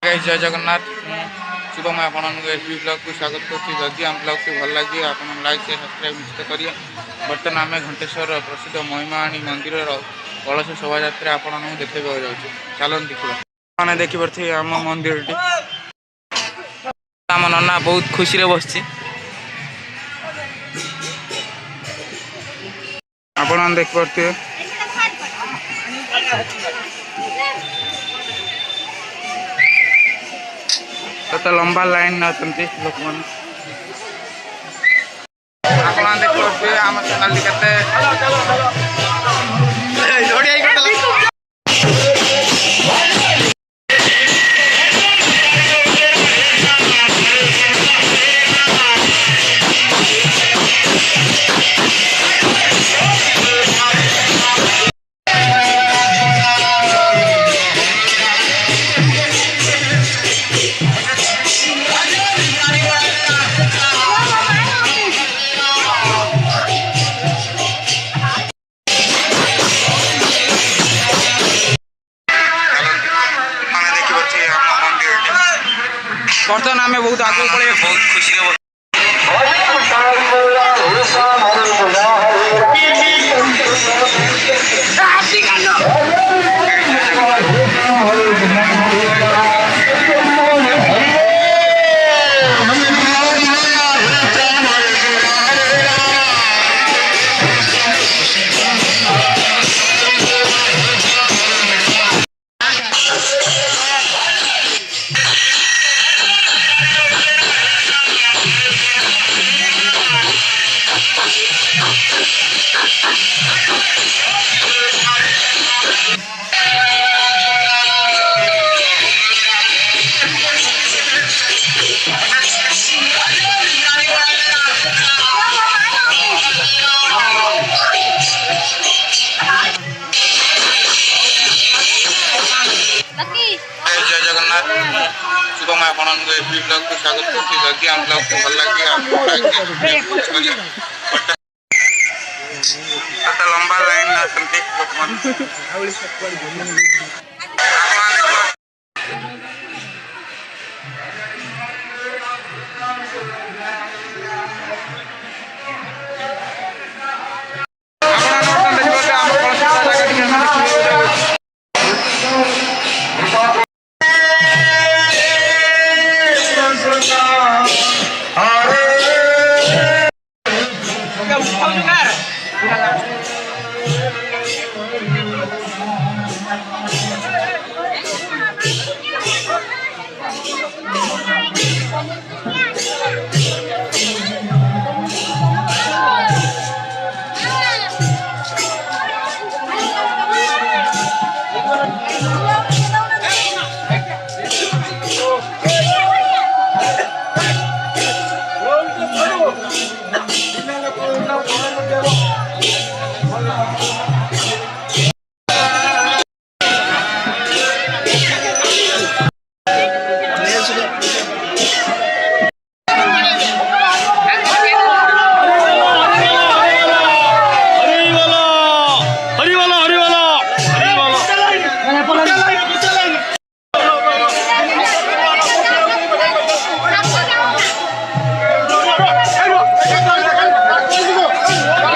जय जगन्नाथ शुभम आपण SB blog को स्वागत करती। जदि आम ब्लॉग को भल लगे आप लाइक से सब्सक्राइब निश्चित करिए। बर्तमान आम घंटेश्वर प्रसिद्ध महिमाणी मंदिर कलश शोभा यात्रा आपण देखा जाऊँ। चलन देखा मैंने देखिपे आम मंदिर आम नना बहुत खुशी बस आपण देखिपे तो लंबा लाइन अच्छा लोक मैंने आप देखिए आम चैनल के बर्तमान आम बहुत आगे पड़े बहुत खुशी जय जगन्नाथ शुभम आपण एफबी ब्लॉग को स्वागत करती। जदि आम ब्लॉग को भल लगे आप लंबा लाइन लोक